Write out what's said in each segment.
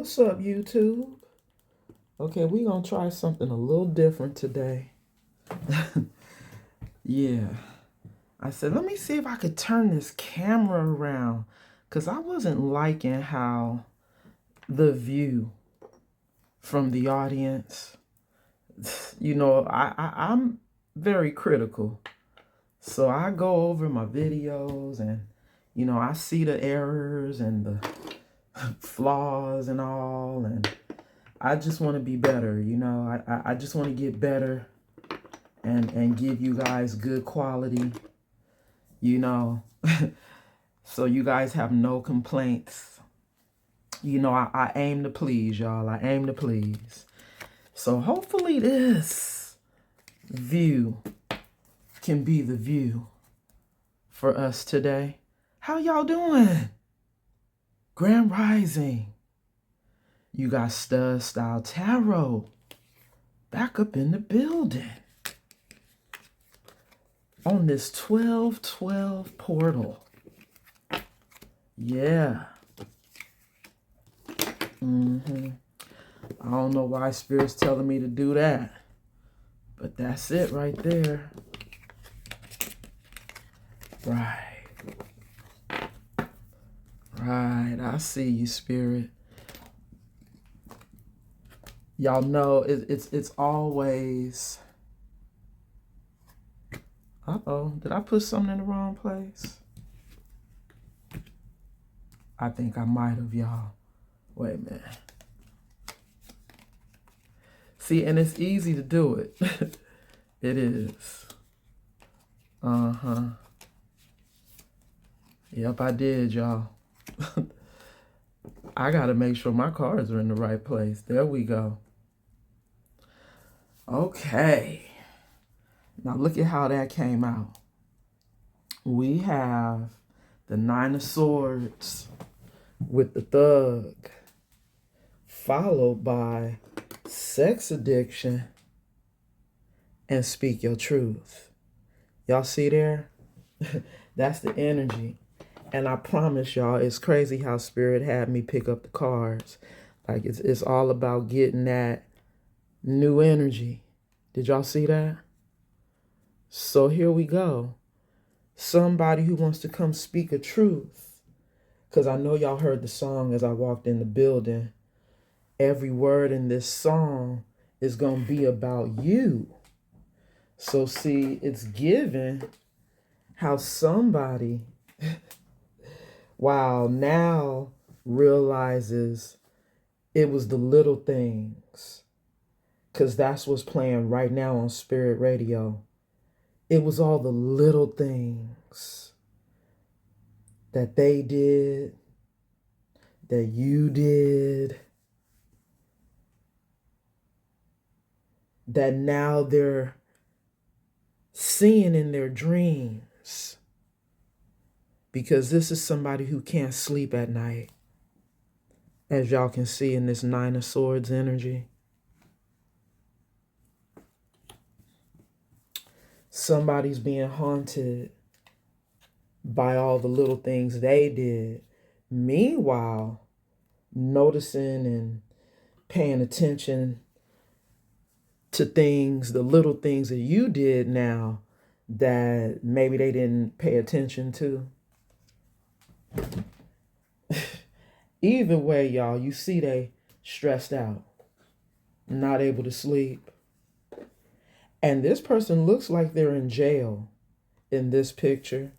What's up, YouTube? Okay, we're gonna try something a little different today. Yeah, I said, let me see if I could turn this camera around because I wasn't liking how the view from the audience, I'm very critical. So I go over my videos and, I see the errors and the flaws and all, and I just want to be better. I just want to get better and give you guys good quality, you know, so you guys have no complaints. I aim to please y'all. I aim to please. So hopefully this view can be the view for us today. How y'all doing? Grand Rising. You got Stud Style Tarot back up in the building on this 12/12 portal. Yeah. I don't know why Spirit's telling me to do that, but that's it right there. Right. I see you, Spirit. Y'all know it's always. Uh-oh, did I put something in the wrong place? I think I might have, y'all. Wait a minute. See, and it's easy to do it. It is. Yep, I did, y'all. I got to make sure my cards are in the right place. There we go. Okay. Now look at how that came out. We have the Nine of Swords with the Thug, followed by Sex Addiction and Speak Your Truth. Y'all see there? That's the energy. And I promise y'all, it's crazy how Spirit had me pick up the cards. Like it's all about getting that new energy. Did y'all see that? So here we go. Somebody who wants to come speak a truth. Because I know y'all heard the song as I walked in the building. Every word in this song is going to be about you. So see, it's given how somebody, wow, now realizes it was the little things. Because that's what's playing right now on Spirit Radio. It was all the little things that they did, that you did, that now they're seeing in their dreams. Because this is somebody who can't sleep at night, as y'all can see in this Nine of Swords energy. Somebody's being haunted by all the little things they did. Meanwhile, noticing and paying attention to things, the little things that you did now that maybe they didn't pay attention to. Either way, y'all, you see they stressed out, not able to sleep. And this person looks like they're in jail in this picture.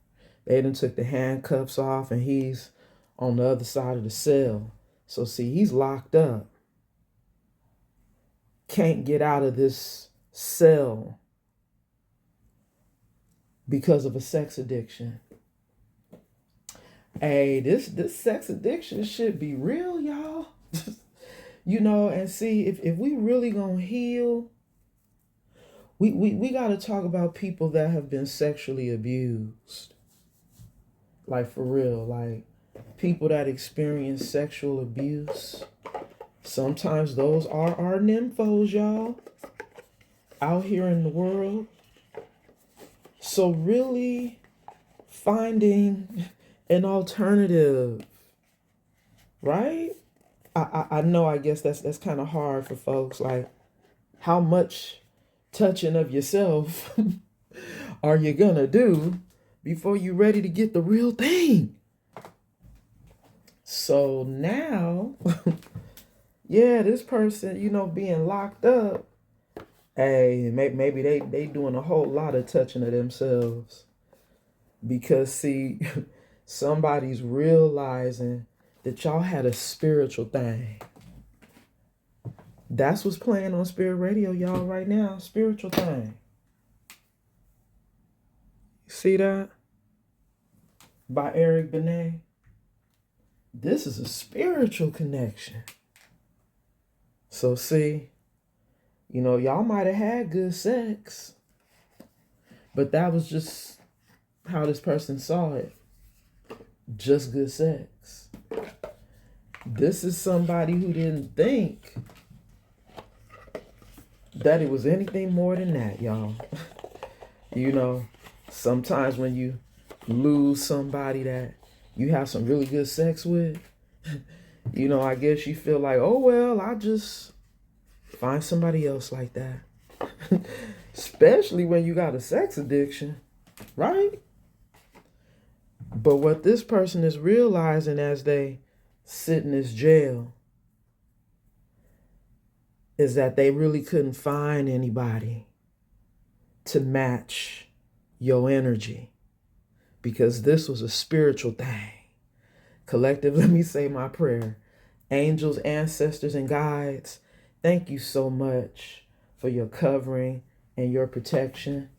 They done took the handcuffs off and he's on the other side of the cell. So see, he's locked up. Can't get out of this cell because of a sex addiction. Hey, this sex addiction should be real, y'all. And see, if we really gonna heal, we got to talk about people that have been sexually abused. Like for real, like people that experience sexual abuse. Sometimes those are our nymphos, y'all, out here in the world. So really finding an alternative, right? I know, I guess that's kind of hard for folks. Like, how much touching of yourself are you gonna do before you're ready to get the real thing? So now, yeah, this person, being locked up, hey, maybe they doing a whole lot of touching of themselves. Because see, somebody's realizing that y'all had a spiritual thing. That's what's playing on Spirit Radio, y'all, right now. Spiritual thing. See that? By Eric Benet. This is a spiritual connection. So see, y'all might have had good sex, but that was just how this person saw it. Just good sex. This is somebody who didn't think that it was anything more than that, y'all. Sometimes when you lose somebody that you have some really good sex with, I guess you feel like, oh, well, I'll just find somebody else like that. Especially when you got a sex addiction, right? But what this person is realizing as they sit in this jail is that they really couldn't find anybody to match your energy, because this was a spiritual thing. Collective, let me say my prayer. Angels, ancestors, and guides, thank you so much for your covering and your protection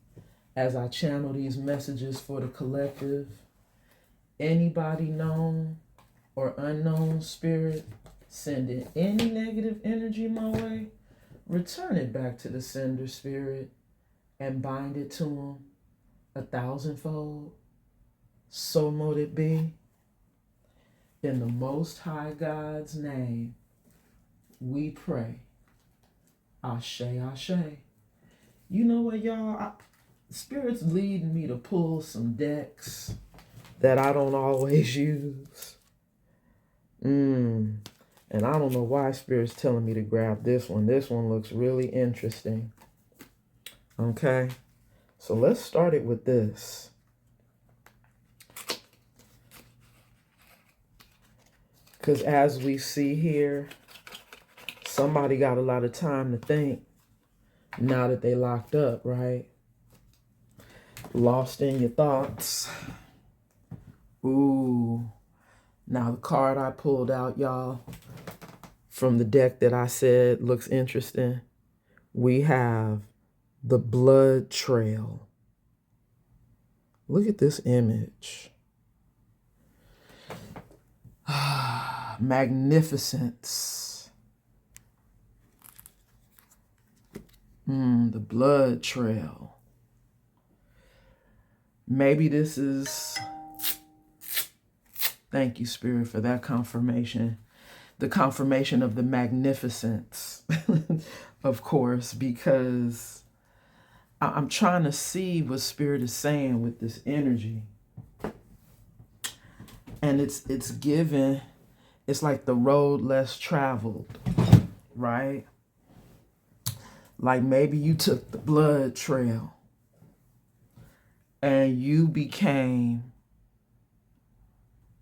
as I channel these messages for the collective. Anybody known or unknown spirit sending any negative energy my way, return it back to the sender spirit and bind it to them 1,000-fold. So mote it be. In the Most High God's name, we pray. Ashe, ashe. You know what, y'all? Spirit's leading me to pull some decks that I don't always use. And I don't know why Spirit's telling me to grab this one. This one looks really interesting. Okay, so let's start it with this. Because as we see here, somebody got a lot of time to think now that they locked up, right? Lost in your thoughts. Ooh. Now the card I pulled out, y'all, from the deck that I said looks interesting, we have the blood trail. Look at this image. Magnificence. The blood trail. Maybe this is, thank you, Spirit, for that confirmation. The confirmation of the magnificence, of course, because I'm trying to see what Spirit is saying with this energy. And it's given, it's like the road less traveled, right? Like maybe you took the blood trail and you became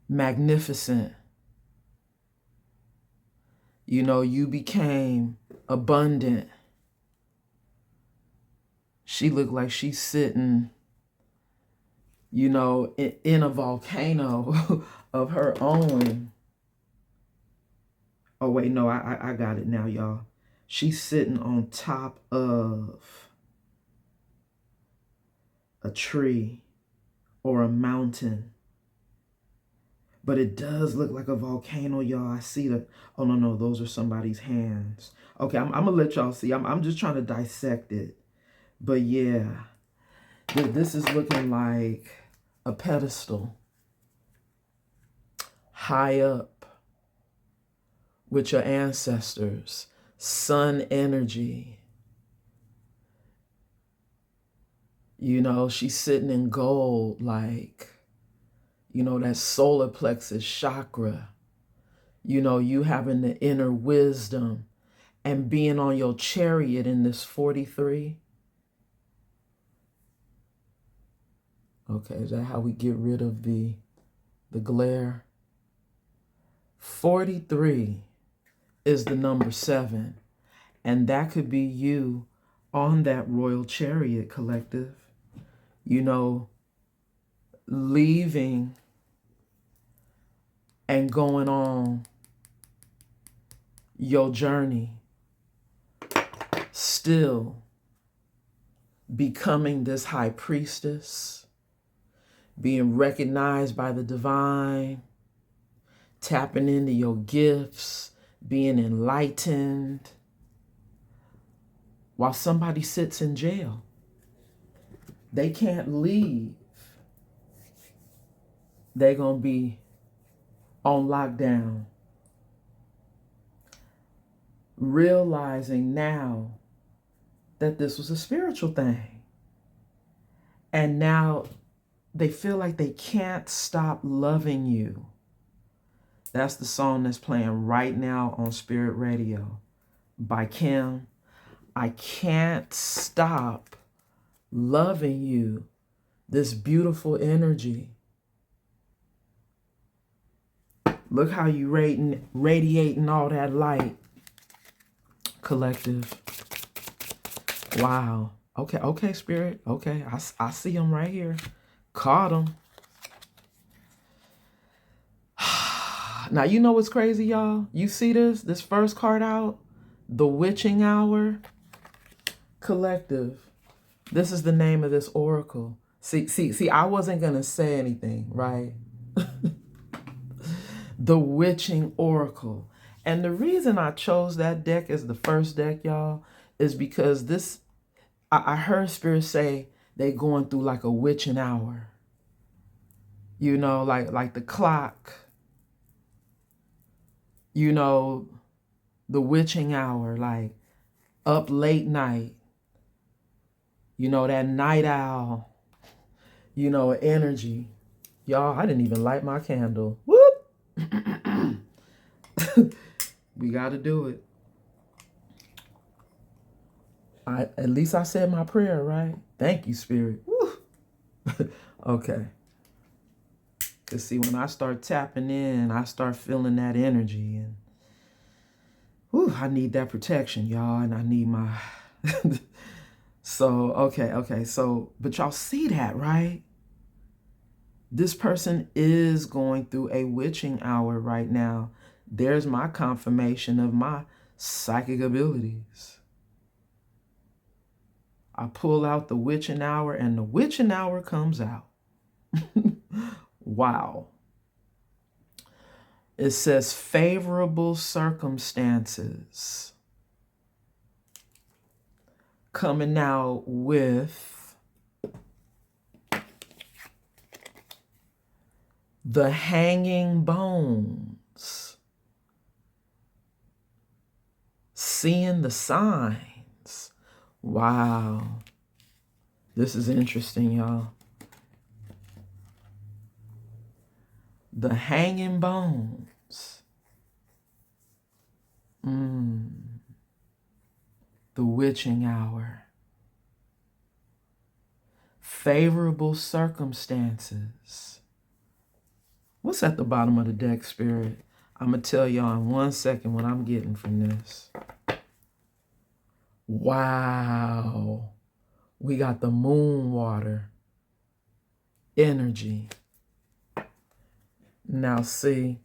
magnificent. You became abundant. She looked like she's sitting, in a volcano of her own. Oh, wait, no, I got it now, y'all. She's sitting on top of a tree or a mountain. But it does look like a volcano, y'all. I see oh, no, those are somebody's hands. Okay, I'm going to let y'all see. I'm just trying to dissect it. But yeah, this is looking like a pedestal high up with your ancestors, sun energy. She's sitting in gold, like, that solar plexus chakra, You know, you having the inner wisdom and being on your chariot in this 43. Okay, is that how we get rid of the glare? 43 is the number 7. And that could be you on that royal chariot, collective. You know, leaving and going on your journey, still becoming this high priestess, being recognized by the divine, tapping into your gifts, being enlightened, while somebody sits in jail. They can't leave. They're going to be on lockdown. Realizing now that this was a spiritual thing. And now they feel like they can't stop loving you. That's the song that's playing right now on Spirit Radio by Kim. I can't stop loving you. This beautiful energy. Look how you radiating all that light, collective. Wow. Okay, Spirit. Okay, I see them right here. Caught them. Now, you know what's crazy, y'all? You see this first card out? The Witching Hour. Collective. This is the name of this oracle. See, I wasn't going to say anything, right? The Witching Oracle. And the reason I chose that deck as the first deck, y'all, is because this, I heard Spirit say they going through like a witching hour. You know, like the clock. You know, the witching hour, like up late night. You know, that night owl, you know, energy. Y'all, I didn't even light my candle. Whoop! We got to do it. At least I said my prayer, right? Thank you, Spirit. Woo! Okay. Because see, when I start tapping in, I start feeling that energy. And whew, I need that protection, y'all. And I need my... So, okay. So, but y'all see that, right? This person is going through a witching hour right now. There's my confirmation of my psychic abilities. I pull out the witching hour and the witching hour comes out. Wow. It says favorable circumstances. Coming out with the hanging bones. Seeing the signs. Wow. This is interesting, y'all. The hanging bones. The witching hour. Favorable circumstances. What's at the bottom of the deck, Spirit? I'm going to tell y'all in 1 second what I'm getting from this. Wow. We got the moon water energy. Now see.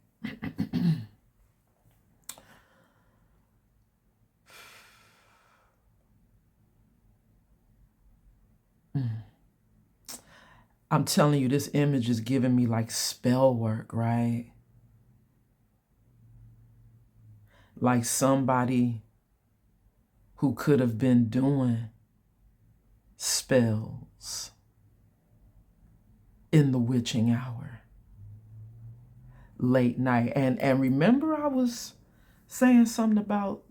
I'm telling you, this image is giving me like spell work, right? Like somebody who could have been doing spells in the witching hour, late night. And remember I was saying something about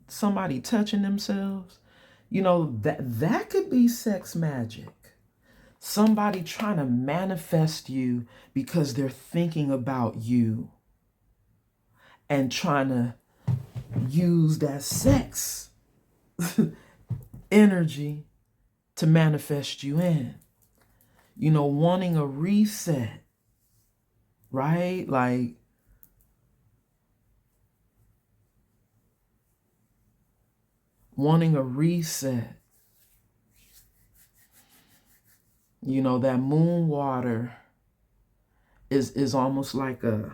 somebody touching themselves? You know, that could be sex magic. Somebody trying to manifest you because they're thinking about you. and trying to use that sex energy to manifest you in. You know, wanting a reset, right? Like, wanting a reset. You know, that moon water is almost like a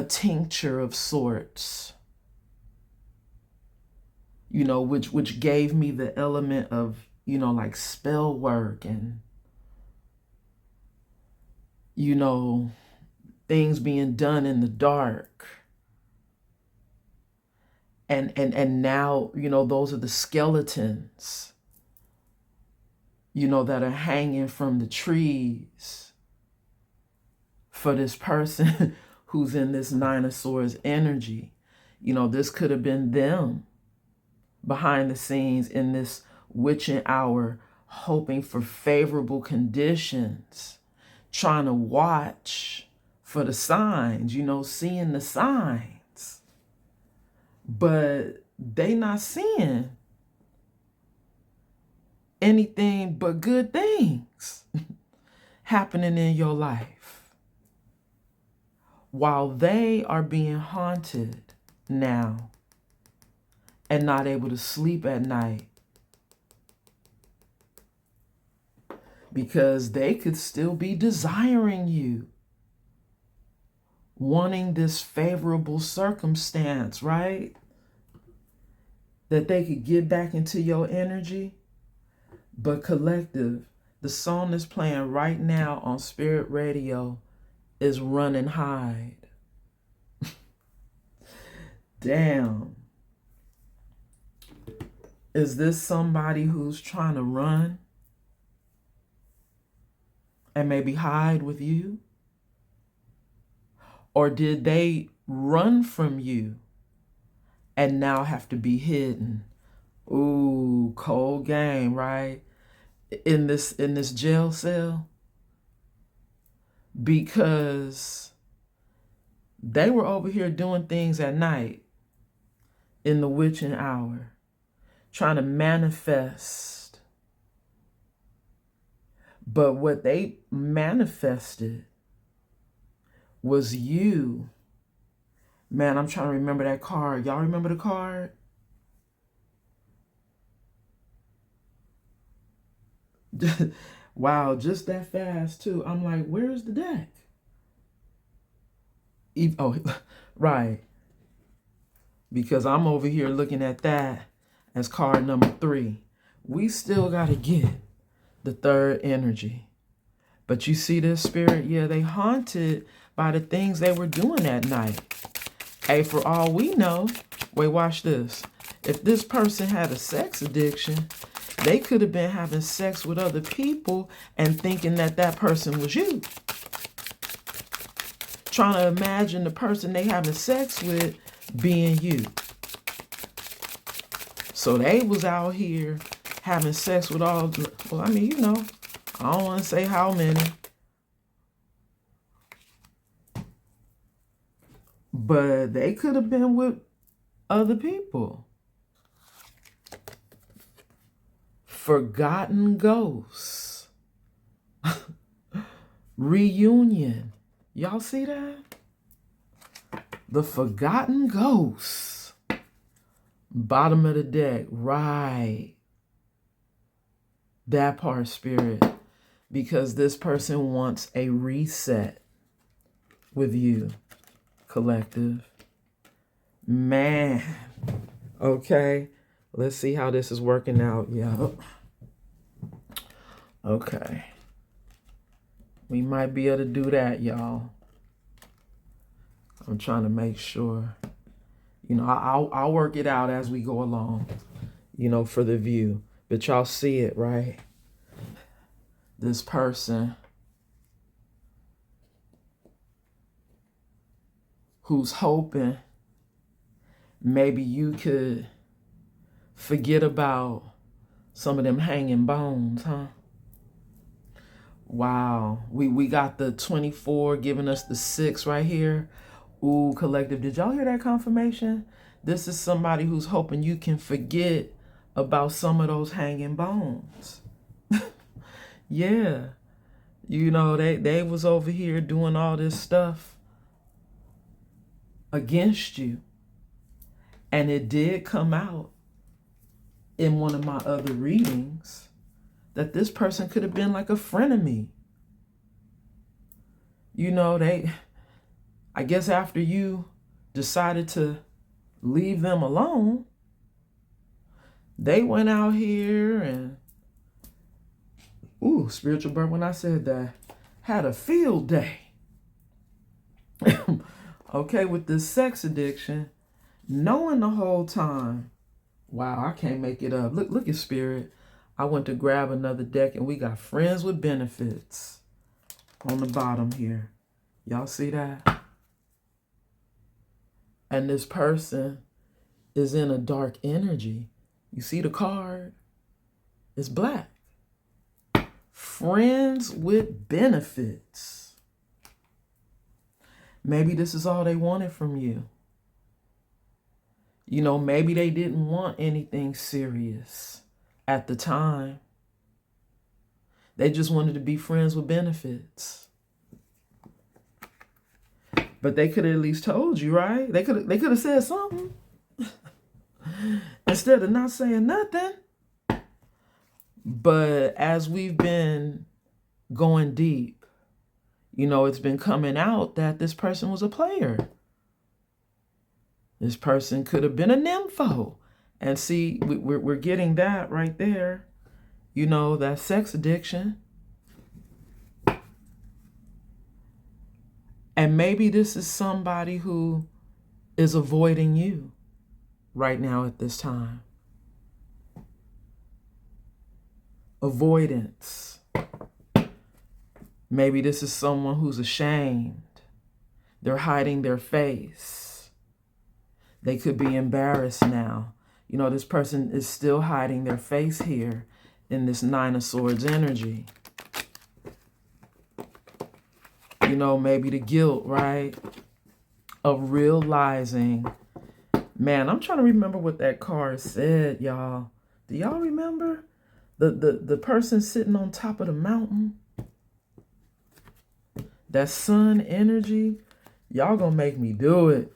tincture of sorts, you know, which gave me the element of, you know, like spell work and, you know, things being done in the dark. And now, you know, those are the skeletons, you know, that are hanging from the trees for this person who's in this Nine of Swords energy. You know, this could have been them behind the scenes in this witching hour, hoping for favorable conditions, trying to watch for the signs, you know, seeing the signs. But they not seeing anything but good things happening in your life, while they are being haunted now and not able to sleep at night because they could still be desiring you, wanting this favorable circumstance, right? That they could get back into your energy. But collective, the song that's playing right now on Spirit Radio is Run and Hide. Damn. Is this somebody who's trying to run and maybe hide with you? Or did they run from you and now have to be hidden? Ooh, cold game, right? In this jail cell, because they were over here doing things at night in the witching hour, trying to manifest. But what they manifested was you. Man, I'm trying to remember that card. Y'all remember the card? Wow, just that fast too. I'm like, where's the deck? Oh, right. Because I'm over here looking at that as card number 3. We still got to get the third energy. But you see this spirit? Yeah, they haunted by the things they were doing at night. Hey, for all we know, wait, watch this. If this person had a sex addiction, they could have been having sex with other people and thinking that that person was you. Trying to imagine the person they having sex with being you. So they was out here having sex with all, well, I mean, you know, I don't want to say how many. But they could have been with other people. Forgotten ghosts. Reunion. Y'all see that? The forgotten ghosts. Bottom of the deck. Right. That part, spirit. Because this person wants a reset with you, collective. Man. Okay. Let's see how this is working out. Yeah. Okay. We might be able to do that, y'all. I'm trying to make sure. You know, I'll work it out as we go along, you know, for the view. But y'all see it, right? This person who's hoping maybe you could forget about some of them hanging bones, huh? Wow. We got the 24 giving us the 6 right here. Ooh, collective. Did y'all hear that confirmation? This is somebody who's hoping you can forget about some of those hanging bones. Yeah. You know, they was over here doing all this stuff against you. And it did come out in one of my other readings that this person could have been like a frenemy. You know, I guess after you decided to leave them alone, they went out here and, ooh, spiritual birth, when I said that, had a field day. Okay, with this sex addiction, knowing the whole time, wow, I can't make it up. Look at spirit. I went to grab another deck and we got friends with benefits on the bottom here. Y'all see that? And this person is in a dark energy. You see the card? It's black. Friends with benefits. Maybe this is all they wanted from you. You know, maybe they didn't want anything serious at the time. They just wanted to be friends with benefits. But they could have at least told you, right? They could have said something. Instead of not saying nothing. But as we've been going deep, you know, it's been coming out that this person was a player. This person could have been a nympho. And see, we're getting that right there. You know, that sex addiction. And maybe this is somebody who is avoiding you right now at this time. Avoidance. Maybe this is someone who's ashamed. They're hiding their face. They could be embarrassed now. You know, this person is still hiding their face here in this Nine of Swords energy. You know, maybe the guilt, right, of realizing, man, I'm trying to remember what that card said, y'all. Do y'all remember? The person sitting on top of the mountain? That sun energy? Y'all gonna make me do it.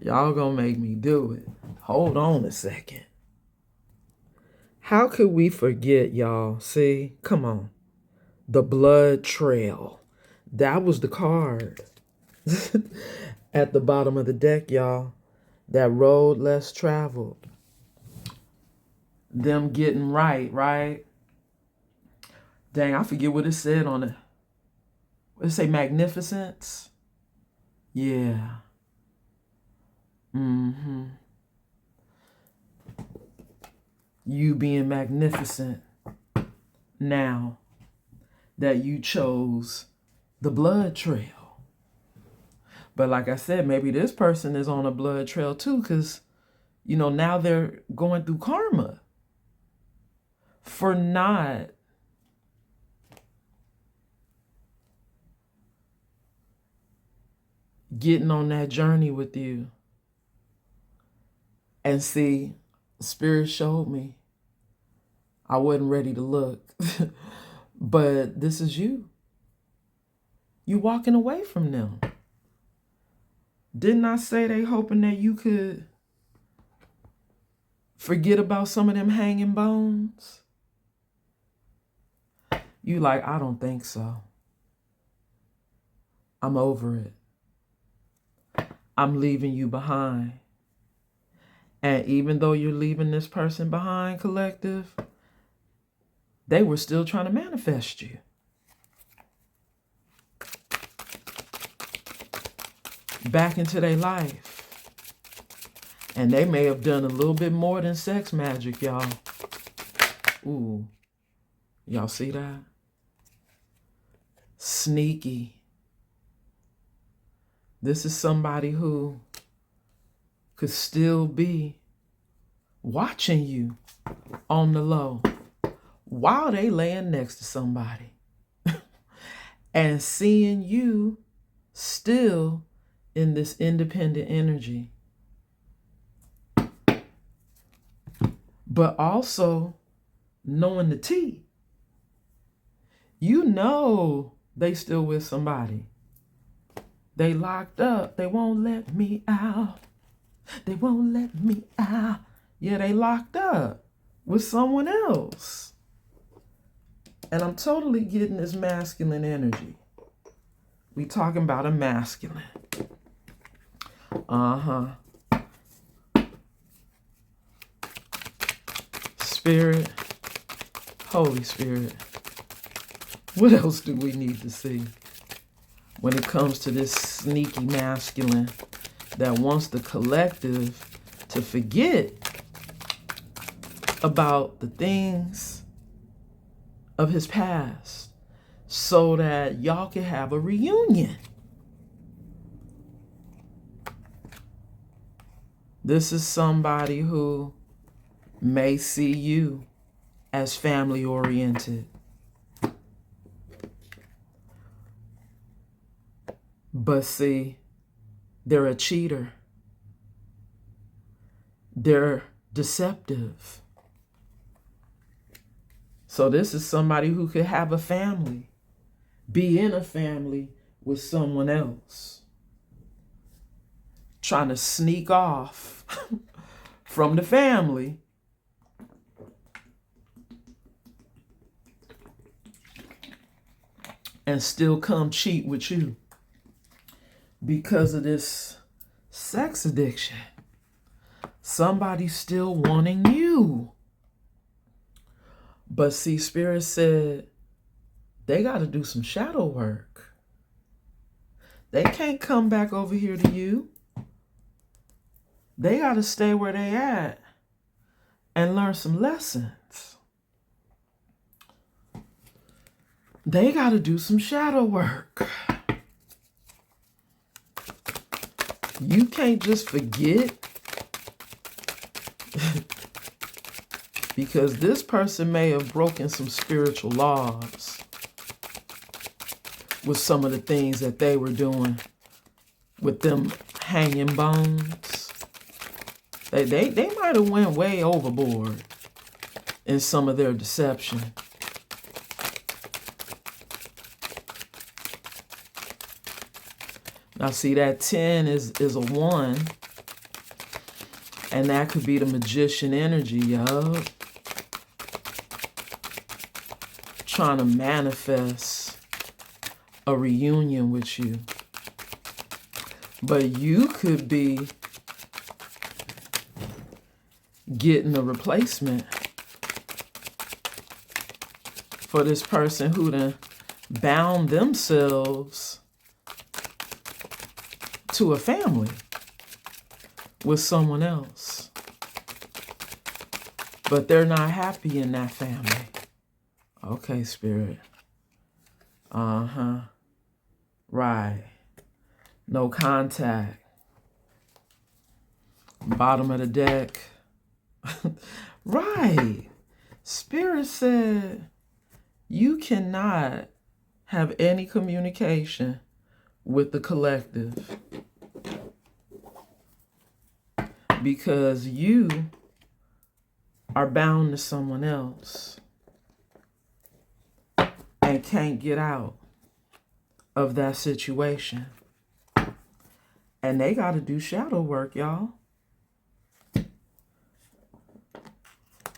Y'all gonna make me do it. Hold on a second. How could we forget, y'all? See, come on. The blood trail. That was the card at the bottom of the deck, y'all. That road less traveled. Them getting right? Dang, I forget what it said on it. What did it say? Magnificence? Yeah. You being magnificent now that you chose the blood trail. But like I said, maybe this person is on a blood trail too, because, you know, now they're going through karma for not getting on that journey with you. And see, Spirit showed me I wasn't ready to look. But this is you. You walking away from them. Didn't I say they hoping that you could forget about some of them hanging bones? You like, I don't think so. I'm over it. I'm leaving you behind. And even though you're leaving this person behind, collective, they were still trying to manifest you. Back into their life. And they may have done a little bit more than sex magic, y'all. Ooh. Y'all see that? Sneaky. This is somebody who could still be watching you on the low. while they laying next to somebody and seeing you still in this independent energy, but also knowing the tea. You know they still with somebody. They locked up. They won't let me out. They won't let me out. Yeah, they locked up with someone else. And I'm totally getting this masculine energy. We talking about a masculine. Spirit, Holy Spirit, what else do we need to see when it comes to this sneaky masculine that wants the collective to forget about the things of his past so that y'all can have a reunion? This is somebody who may see you as family oriented, but see, they're a cheater. They're deceptive. So this is somebody who could have a family, be in a family with someone else, trying to sneak off from the family and still come cheat with you because of this sex addiction. Somebody's still wanting you. But see, Spirit said they got to do some shadow work. They can't come back over here to you. They got to stay where they at and learn some lessons. They got to do some shadow work. You can't just forget because this person may have broken some spiritual laws with some of the things that they were doing with them hanging bones. They might have went way overboard in some of their deception. Now see, that 10 is a 1. And that could be the magician energy, yo. Trying to manifest a reunion with you. But you could be getting a replacement for this person who done bound themselves to a family with someone else. But they're not happy in that family. Okay, Spirit. Right. No contact. Bottom of the deck. Right. Spirit said you cannot have any communication with the collective because you are bound to someone else and can't get out of that situation. And they got to do shadow work, y'all.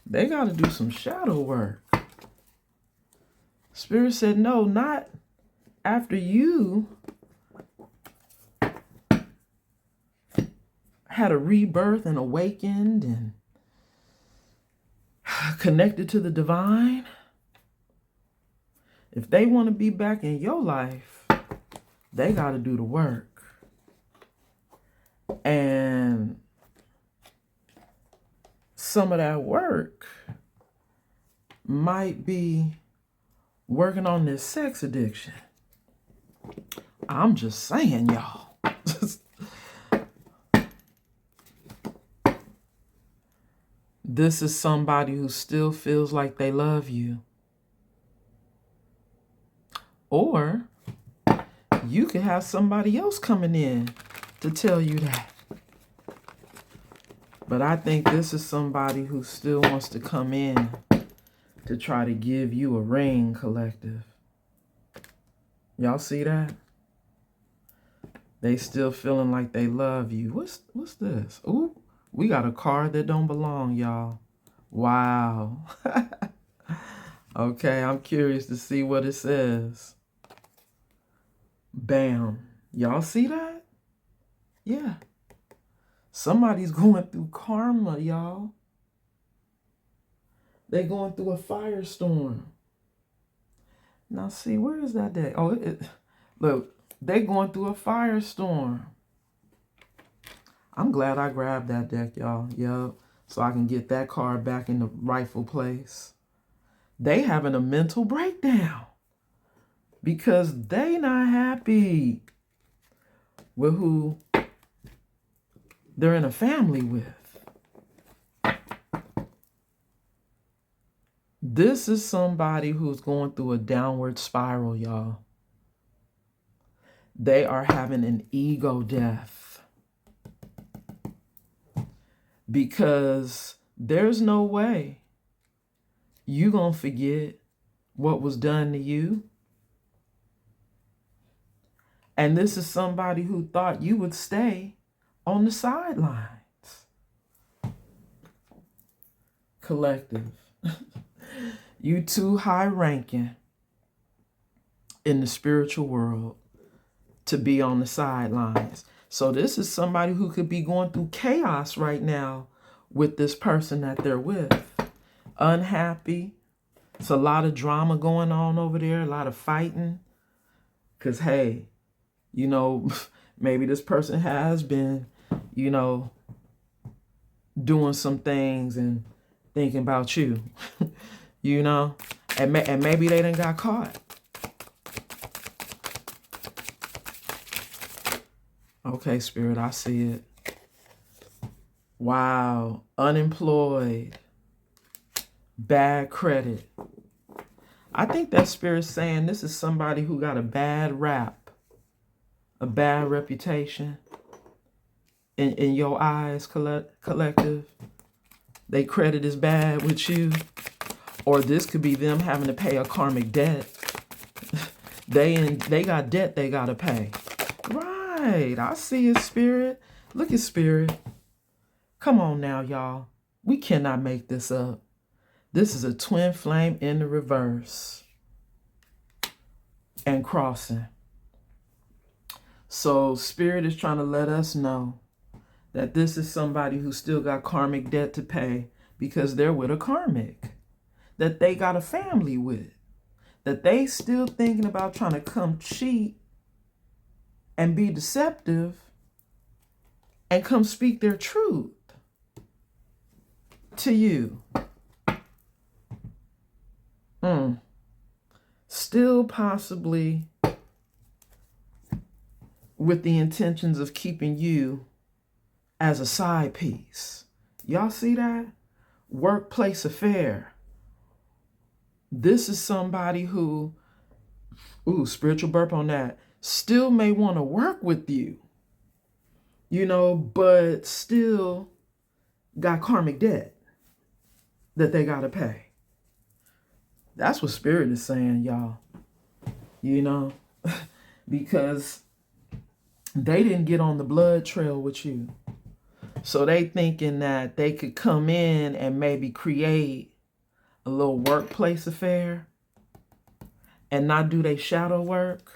They got to do some shadow work. Spirit said, no, not after you had a rebirth and awakened and connected to the divine. If they want to be back in your life, they got to do the work. And some of that work might be working on this sex addiction. I'm just saying, y'all. This is somebody who still feels like they love you. Or you could have somebody else coming in to tell you that. But I think this is somebody who still wants to come in to try to give you a ring, collective. Y'all see that? They still feeling like they love you. What's this? Ooh, we got a card that don't belong, y'all. Wow. Okay, I'm curious to see what it says. Bam. Y'all see that? Yeah. Somebody's going through karma, y'all. They're going through a firestorm. Now see, where is that deck? Oh, look, they're going through a firestorm. I'm glad I grabbed that deck, y'all. Yup. So I can get that card back in the rightful place. They having a mental breakdown because they not happy with who they're in a family with. This is somebody who's going through a downward spiral, y'all. They are having an ego death because there's no way you gonna forget what was done to you. And this is somebody who thought you would stay on the sidelines. Collective. You too high ranking in the spiritual world to be on the sidelines. So this is somebody who could be going through chaos right now with this person that they're with. Unhappy. It's a lot of drama going on over there, a lot of fighting. Because, hey, you know, maybe this person has been, you know, doing some things and thinking about you, you know, and maybe they done got caught. Okay, Spirit, I see it. Wow. Unemployed. Bad credit. I think that Spirit's saying this is somebody who got a bad rap, a bad reputation in your eyes, collective. They credit is bad with you. Or this could be them having to pay a karmic debt. They got debt they got to pay. Right. I see it, Spirit. Look at Spirit. Come on now, y'all. We cannot make this up. This is a twin flame in the reverse and crossing. So Spirit is trying to let us know that this is somebody who still got karmic debt to pay because they're with a karmic that they got a family with, that they still thinking about trying to come cheat and be deceptive and come speak their truth to you. Still possibly with the intentions of keeping you as a side piece. Y'all see that? Workplace affair. This is somebody who, spiritual burp on that, still may want to work with you, you know, but still got karmic debt that they got to pay. That's what Spirit is saying, y'all, you know, because they didn't get on the blood trail with you. So they thinking that they could come in and maybe create a little workplace affair and not do their shadow work,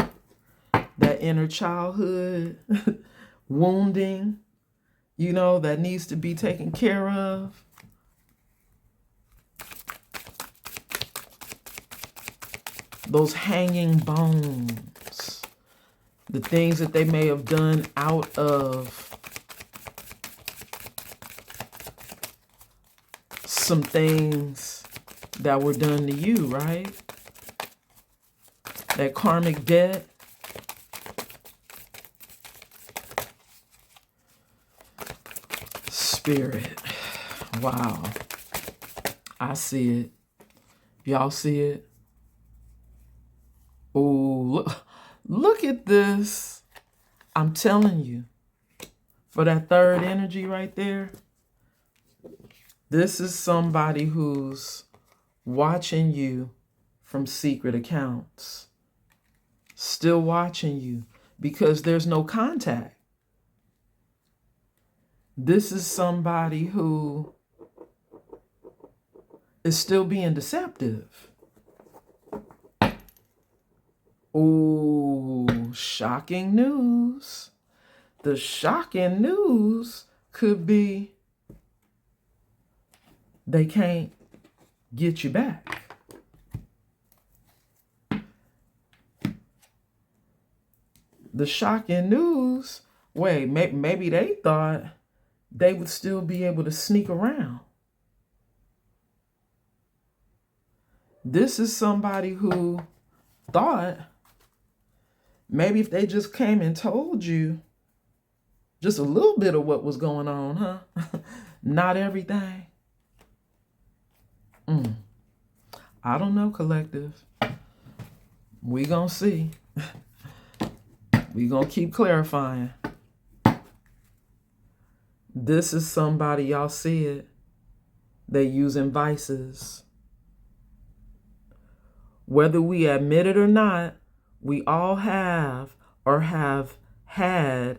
that inner childhood wounding, you know, that needs to be taken care of. Those hanging bones, the things that they may have done out of some things that were done to you, right? That karmic debt. Spirit. Wow. I see it. Y'all see it? Oh, look at this. I'm telling you, for that third energy right there, this is somebody who's watching you from secret accounts, still watching you because there's no contact. This is somebody who is still being deceptive. Oh, shocking news. The shocking news could be they can't get you back. The shocking news, wait, maybe they thought they would still be able to sneak around. This is somebody who thought maybe if they just came and told you just a little bit of what was going on, huh? Not everything. I don't know, collective. We gonna see. We gonna keep clarifying. This is somebody, y'all see it, they using vices. Whether we admit it or not, we all have or have had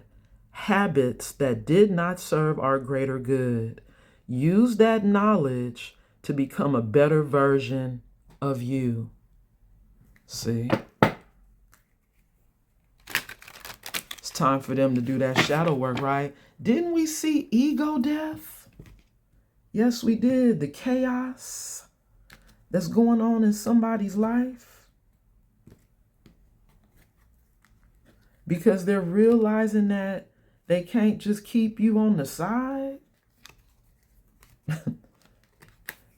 habits that did not serve our greater good. Use that knowledge to become a better version of you. See? It's time for them to do that shadow work, right? Didn't we see ego death? Yes, we did. The chaos that's going on in somebody's life. Because they're realizing that they can't just keep you on the side.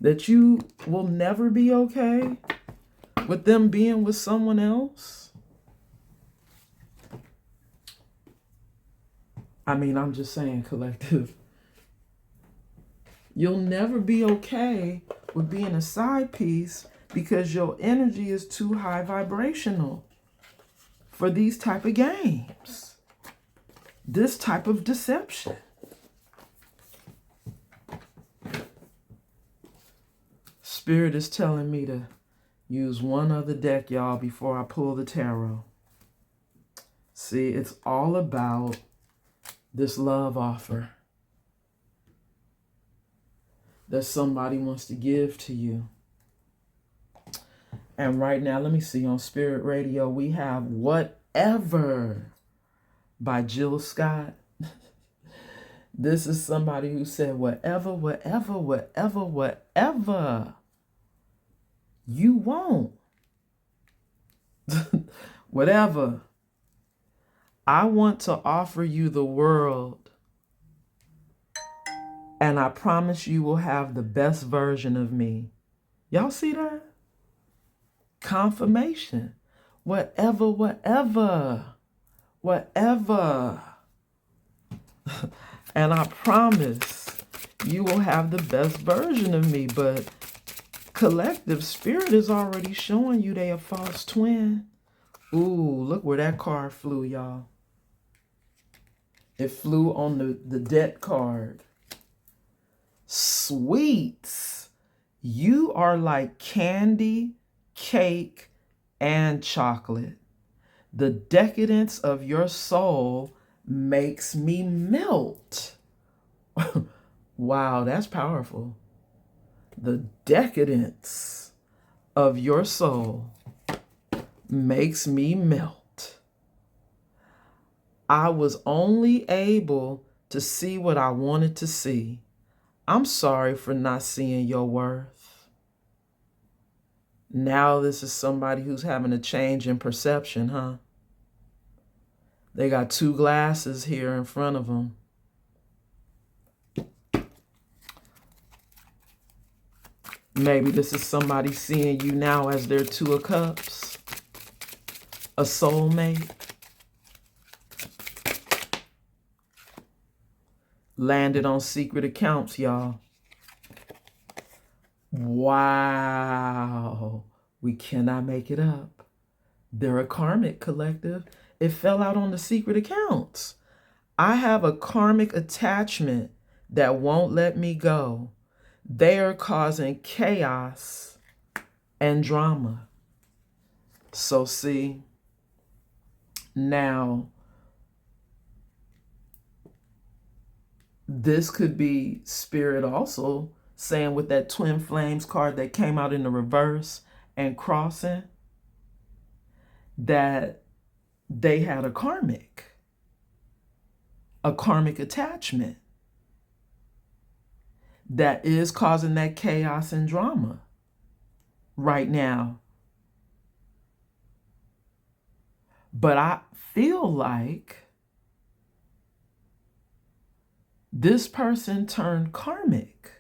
That you will never be okay with them being with someone else. I mean, I'm just saying, collective. You'll never be okay with being a side piece because your energy is too high vibrational for these type of games. This type of deception. Spirit is telling me to use one other deck, y'all, before I pull the tarot. See, it's all about this love offer that somebody wants to give to you. And right now, let me see, on Spirit Radio, we have Whatever by Jill Scott. This is somebody who said, whatever you want. Whatever. I want to offer you the world. And I promise you will have the best version of me. Y'all see that? Confirmation. Whatever. And I promise you will have the best version of me. But collective, Spirit is already showing you they a false twin. Ooh, look where that card flew, y'all. It flew on the debt card. Sweets. You are like candy, cake, and chocolate. The decadence of your soul makes me melt. Wow, that's powerful. The decadence of your soul makes me melt. I was only able to see what I wanted to see. I'm sorry for not seeing your worth. Now this is somebody who's having a change in perception, huh? They got two glasses here in front of them. Maybe this is somebody seeing you now as their Two of Cups, a soulmate. Landed on secret accounts, y'all. Wow. We cannot make it up. They're a karmic collective. It fell out on the secret accounts. I have a karmic attachment that won't let me go. They are causing chaos and drama. So see, now this could be spirit also saying with that twin flames card that came out in the reverse and crossing that they had a karmic attachment that is causing that chaos and drama right now. But I feel like this person turned karmic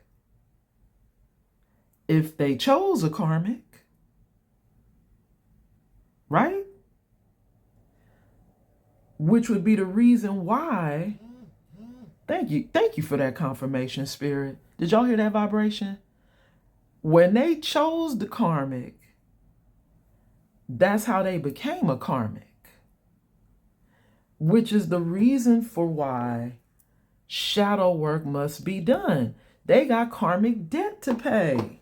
if they chose a karmic, right? Which would be the reason why. Thank you for that confirmation, Spirit. Did y'all hear that vibration? When they chose the karmic, that's how they became a karmic. Which is the reason for why shadow work must be done. They got karmic debt to pay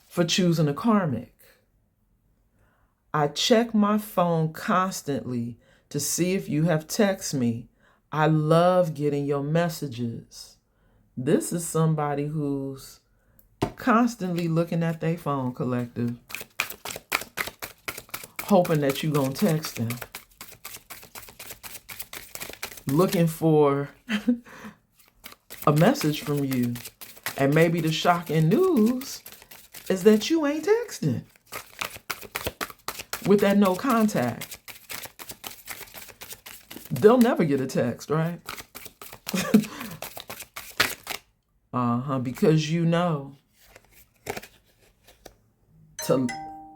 for choosing a karmic. I check my phone constantly to see if you have texted me. I love getting your messages. This is somebody who's constantly looking at their phone, collective, hoping that you're going to text them. Looking for a message from you. And maybe the shocking news is that you ain't texting with that no contact. They'll never get a text, right? Because you know.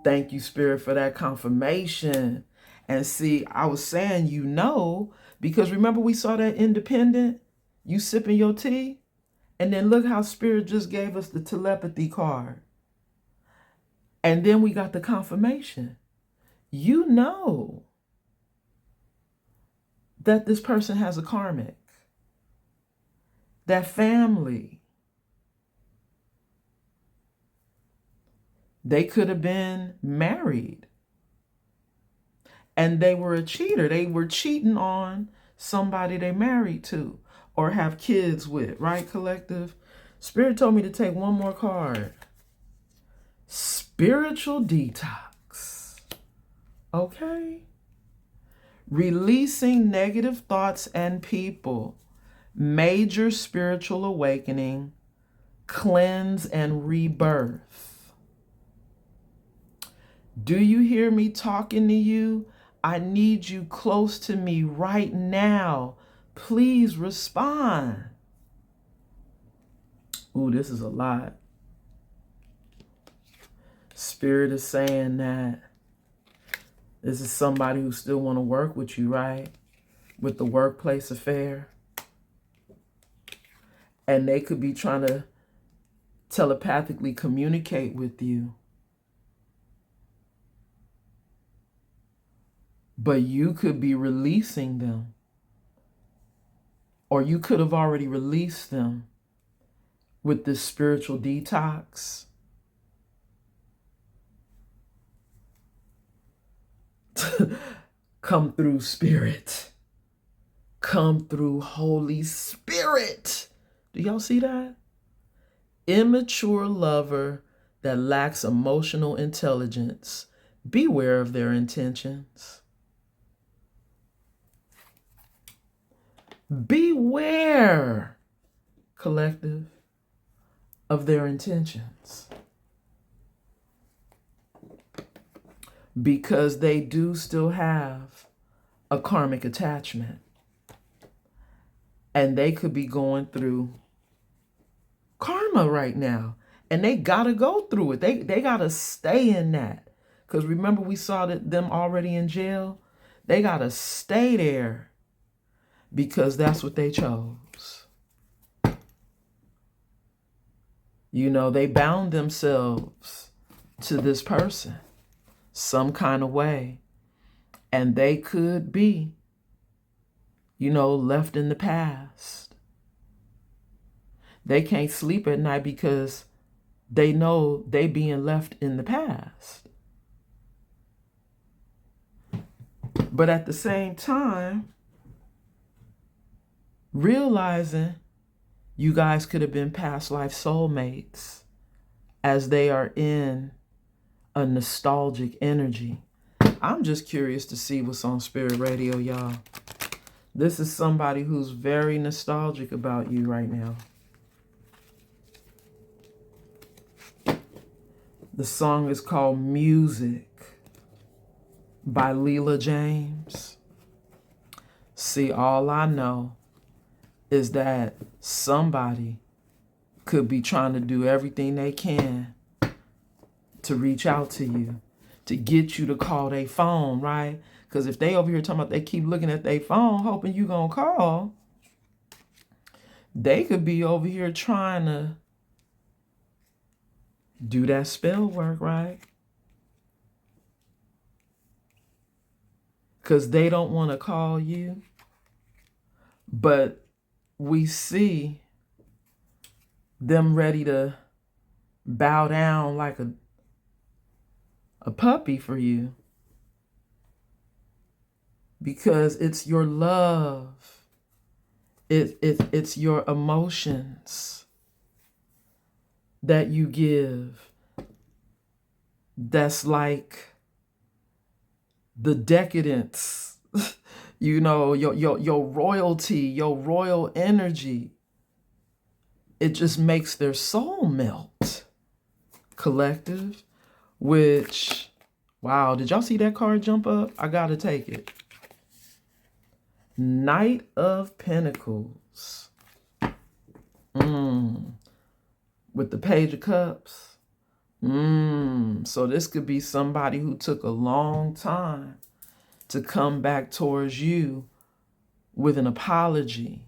Thank you, Spirit, for that confirmation. And see, I was saying you know, because remember we saw that independent, you sipping your tea, and then look how Spirit just gave us the telepathy card. And then we got the confirmation. You know that this person has a karmic. That family. They could have been married. And they were a cheater. They were cheating on somebody they married to or have kids with, right, collective? Spirit told me to take one more card. Spiritual Detox. Okay. Releasing negative thoughts and people. Major spiritual awakening. Cleanse and rebirth. Do you hear me talking to you? I need you close to me right now. Please respond. Ooh, this is a lot. Spirit is saying that this is somebody who still want to work with you, right? With the workplace affair. And they could be trying to telepathically communicate with you. But you could be releasing them. Or you could have already released them with this spiritual detox. Come through, Spirit. Come through, Holy Spirit. Do y'all see that? Immature lover that lacks emotional intelligence. Beware of their intentions. Beware, collective, of their intentions. Because they do still have a karmic attachment. And they could be going through karma right now. And they got to go through it. They got to stay in that. Because remember we saw them already in jail? They got to stay there. Because that's what they chose. They bound themselves to this person some kind of way. And they could be, left in the past. They can't sleep at night because they know they being left in the past. But at the same time, realizing you guys could have been past life soulmates as they are in a nostalgic energy. I'm just curious to see what's on Spirit Radio, y'all. This is somebody who's very nostalgic about you right now. The song is called Music by Leela James. See, all I know is that somebody could be trying to do everything they can to reach out to you, to get you to call their phone, right? Because if they over here talking about they keep looking at their phone, hoping you gonna call, they could be over here trying to do that spell work, right? Because they don't want to call you. But we see them ready to bow down like a puppy for you. Because it's your love. It's your emotions that you give. That's like the decadence, your royalty, your royal energy. It just makes their soul melt. Collective, which, wow, did y'all see that card jump up? I gotta take it. Knight of Pentacles. With the Page of Cups. So this could be somebody who took a long time to come back towards you with an apology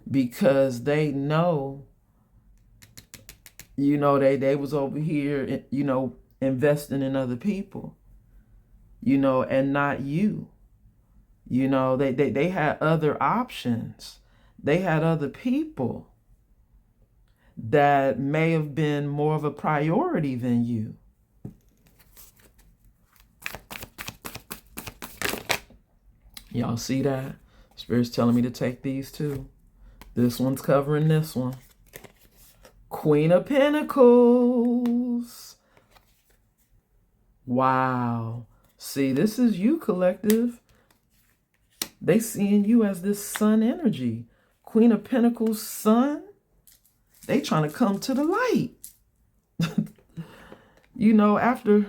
because they know, they was over here, investing in other people, and not you. They had other options. They had other people that may have been more of a priority than you. Y'all see that? Spirit's telling me to take these two. This one's covering this one. Queen of Pentacles. Wow. See, this is you, collective. They seeing you as this sun energy. Queen of Pentacles, sun. They trying to come to the light. After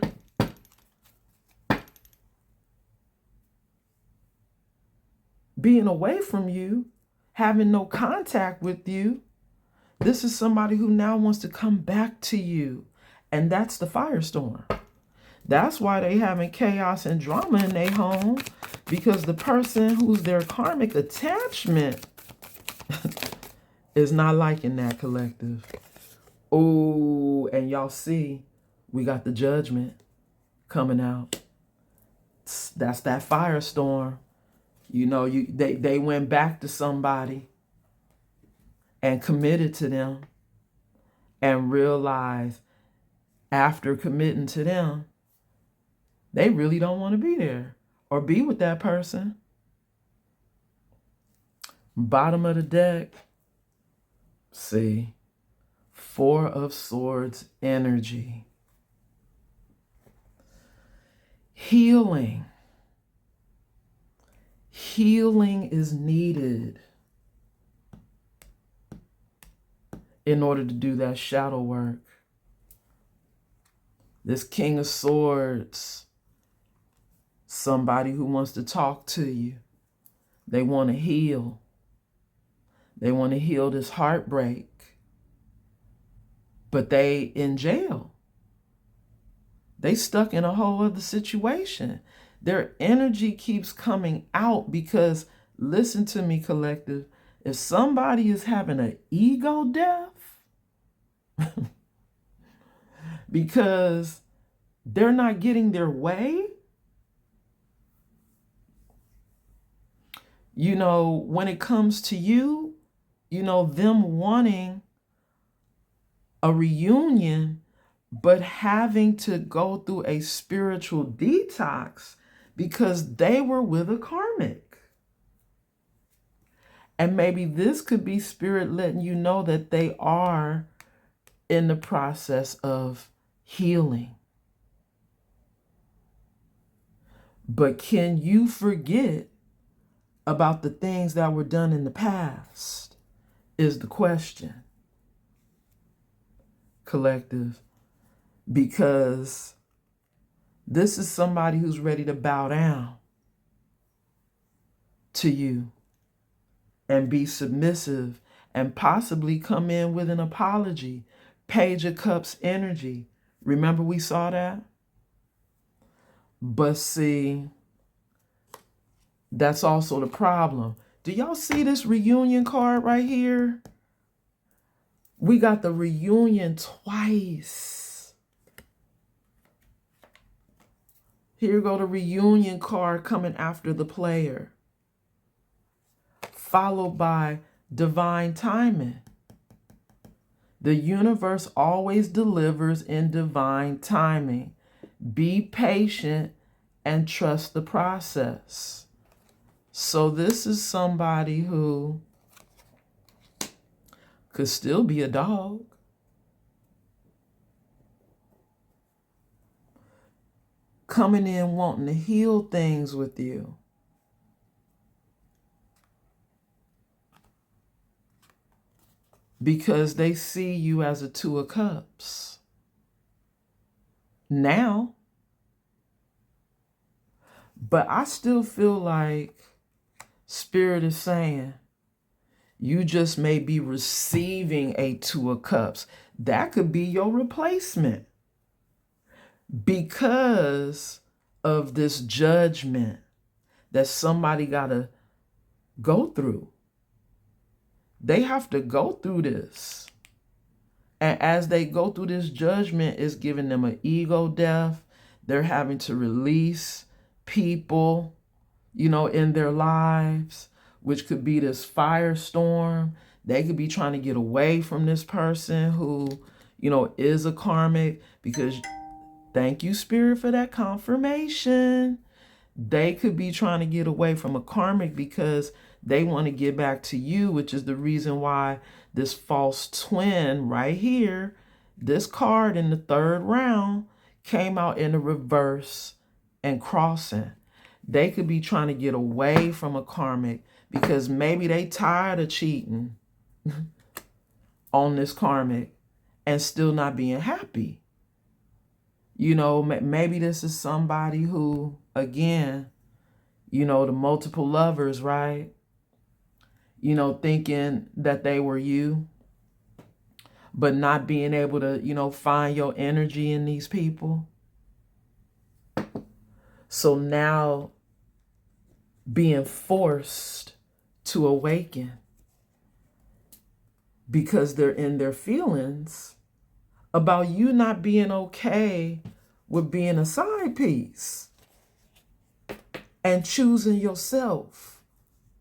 being away from you, having no contact with you, this is somebody who now wants to come back to you. And that's the firestorm. That's why they having chaos and drama in their home, because the person who's their karmic attachment is not liking that, collective. Oh, and y'all see, we got the Judgment coming out. That's that firestorm. They went back to somebody and committed to them and realized after committing to them, they really don't want to be there or be with that person. Bottom of the deck. See, Four of Swords energy. Healing. Healing is needed in order to do that shadow work. This King of Swords, somebody who wants to talk to you. They want to heal. They want to heal this heartbreak. But they in jail. They stuck in a whole other situation. Their energy keeps coming out because, listen to me, collective, if somebody is having an ego death, because they're not getting their way. You know, when it comes to you, you know, them wanting a reunion, but having to go through a spiritual detox because they were with a karmic. And maybe this could be spirit letting you know that they are in the process of healing. But can you forget about the things that were done in the past is the question, collective. Because this is somebody who's ready to bow down to you and be submissive and possibly come in with an apology. Page of Cups energy. Remember we saw that? But see, that's also the problem. Do y'all see this reunion card right here? We got the reunion twice. Here go the reunion card coming after the player, followed by divine timing. The universe always delivers in divine timing. Be patient and trust the process. So this is somebody who could still be a dog. Coming in wanting to heal things with you. Because they see you as a Two of Cups. Now. But I still feel like Spirit is saying, you just may be receiving a Two of Cups. That could be your replacement. Because of this judgment that somebody got to go through. They have to go through this. And as they go through this judgment, it's giving them an ego death. They're having to release people, you know, in their lives, which could be this firestorm. They could be trying to get away from this person who, you know, is a karmic, because thank you, Spirit, for that confirmation. They could be trying to get away from a karmic because they want to get back to you, which is the reason why this false twin right here, this card in the third round, came out in the reverse and crossing. They could be trying to get away from a karmic because maybe they tired of cheating on this karmic and still not being happy. You know, maybe this is somebody who, again, you know, the multiple lovers, right? You know, thinking that they were you, but not being able to, you know, find your energy in these people. So now being forced to awaken because they're in their feelings about you not being okay with being a side piece and choosing yourself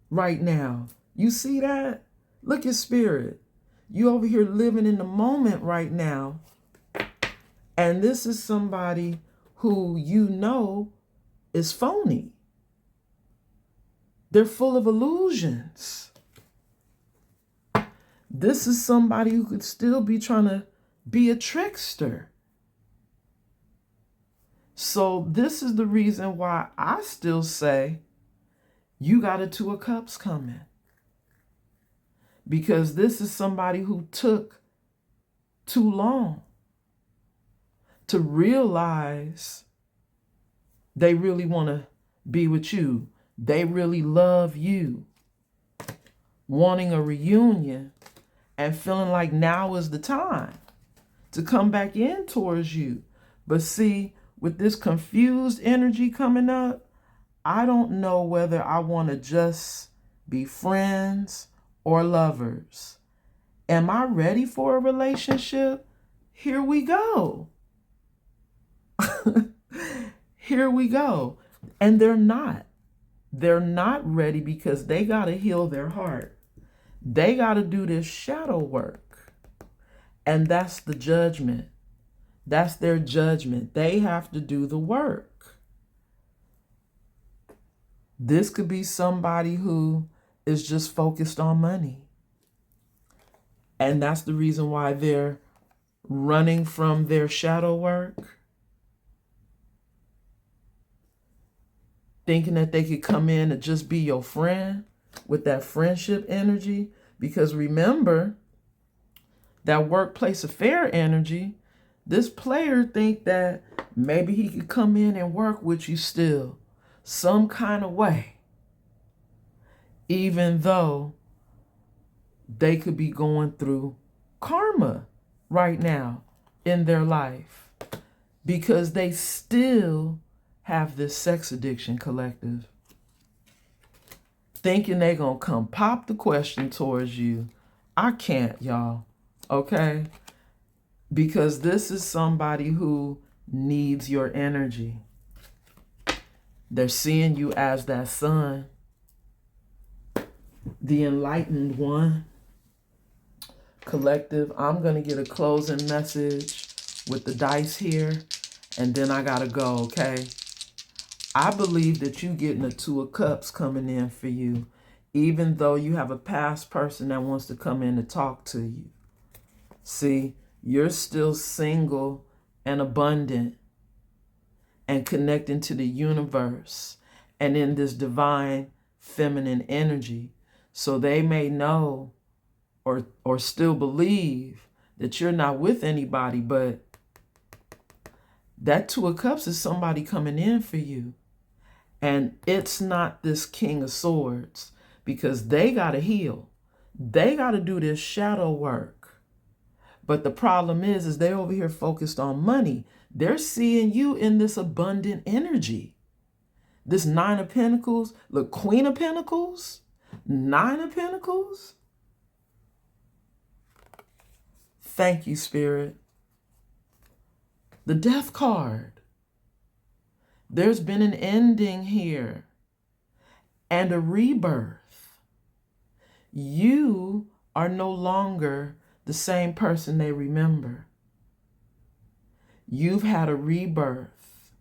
right now. You see that? Look at Spirit. You over here living in the moment right now. And this is somebody who you know is phony. They're full of illusions. This is somebody who could still be trying to be a trickster. So this is the reason why I still say you got a Two of Cups coming. Because this is somebody who took too long to realize they really want to be with you. They really love you. Wanting a reunion and feeling like now is the time to come back in towards you. But see, with this confused energy coming up, I don't know whether I want to just be friends or lovers. Am I ready for a relationship? Here we go. Here we go. And they're not. They're not ready because they got to heal their heart. They got to do this shadow work. And that's the judgment. That's their judgment. They have to do the work. This could be somebody who is just focused on money. And that's the reason why they're running from their shadow work, thinking that they could come in and just be your friend with that friendship energy. Because remember, that workplace affair energy, this player think that maybe he could come in and work with you still some kind of way, even though they could be going through karma right now in their life because they still have this sex addiction, collective. Thinking they gonna come pop the question towards you. I can't, y'all. Okay? Because this is somebody who needs your energy. They're seeing you as that sun, the enlightened one. Collective, I'm going to get a closing message with the dice here, and then I got to go, okay? I believe that you getting a Two of Cups coming in for you, even though you have a past person that wants to come in and talk to you. See, you're still single and abundant and connecting to the universe and in this divine feminine energy. So they may know or still believe that you're not with anybody, but that Two of Cups is somebody coming in for you. And it's not this King of Swords, because they got to heal. They got to do this shadow work. But the problem is they over here focused on money. They're seeing you in this abundant energy. This Nine of Pentacles, look, Queen of Pentacles, Nine of Pentacles. Thank you, Spirit. The Death card. There's been an ending here and a rebirth. You are no longer the same person they remember. You've had a rebirth.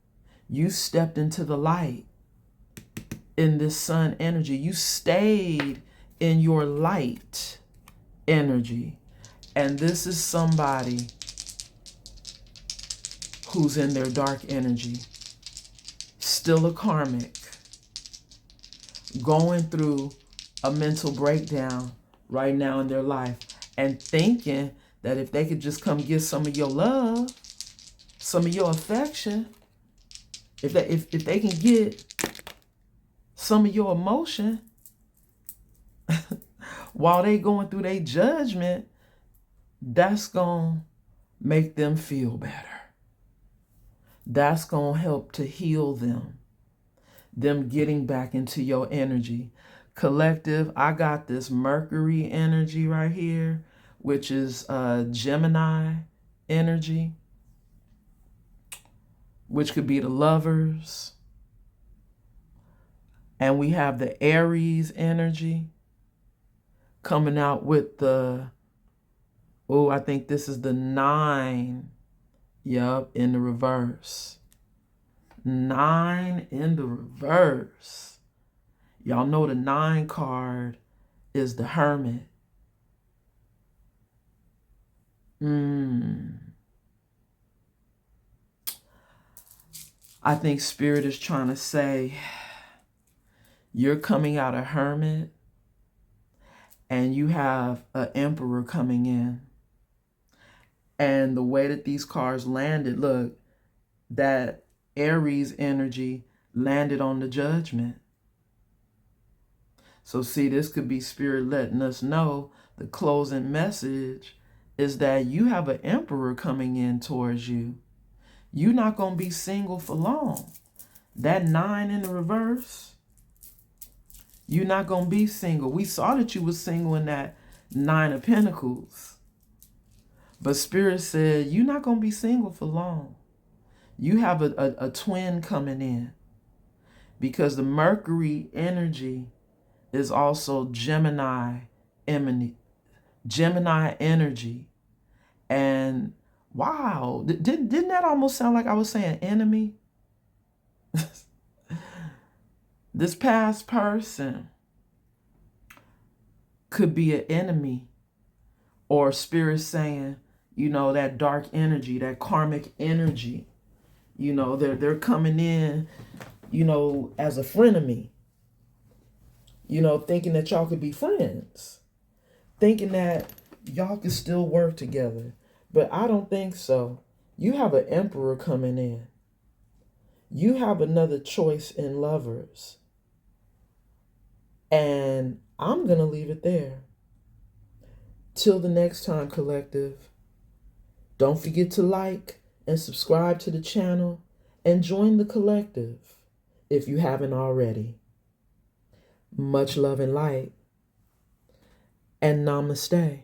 You stepped into the light in this sun energy. You stayed in your light energy. And this is somebody who's in their dark energy, still a karmic, going through a mental breakdown right now in their life and thinking that if they could just come get some of your love, some of your affection, if they can get some of your emotion while they going through their judgment, that's going to make them feel better. That's going to help to heal them getting back into your energy. Collective, I got this Mercury energy right here, which is Gemini energy, which could be the lovers. And we have the Aries energy coming out with the, oh, I think this is the 9. Yup, in the reverse. 9 in the reverse. Y'all know the 9 card is the Hermit. I think Spirit is trying to say, you're coming out a Hermit and you have an Emperor coming in. And the way that these cards landed, look, that Aries energy landed on the Judgment. So see, this could be Spirit letting us know the closing message is that you have an Emperor coming in towards you. You're not going to be single for long. That 9 in the reverse, you're not going to be single. We saw that you were single in that 9 of Pentacles. But Spirit said, you're not going to be single for long. You have a twin coming in, because the Mercury energy is also Gemini energy. And wow, didn't that almost sound like I was saying enemy? This past person could be an enemy, or spirit saying, that dark energy, that karmic energy, they're coming in, as a frenemy, thinking that y'all could be friends, thinking that y'all could still work together. But I don't think so. You have an emperor coming in. You have another choice in lovers. And I'm going to leave it there. Till the next time, collective. Don't forget to like and subscribe to the channel and join the collective if you haven't already. Much love and light, and namaste.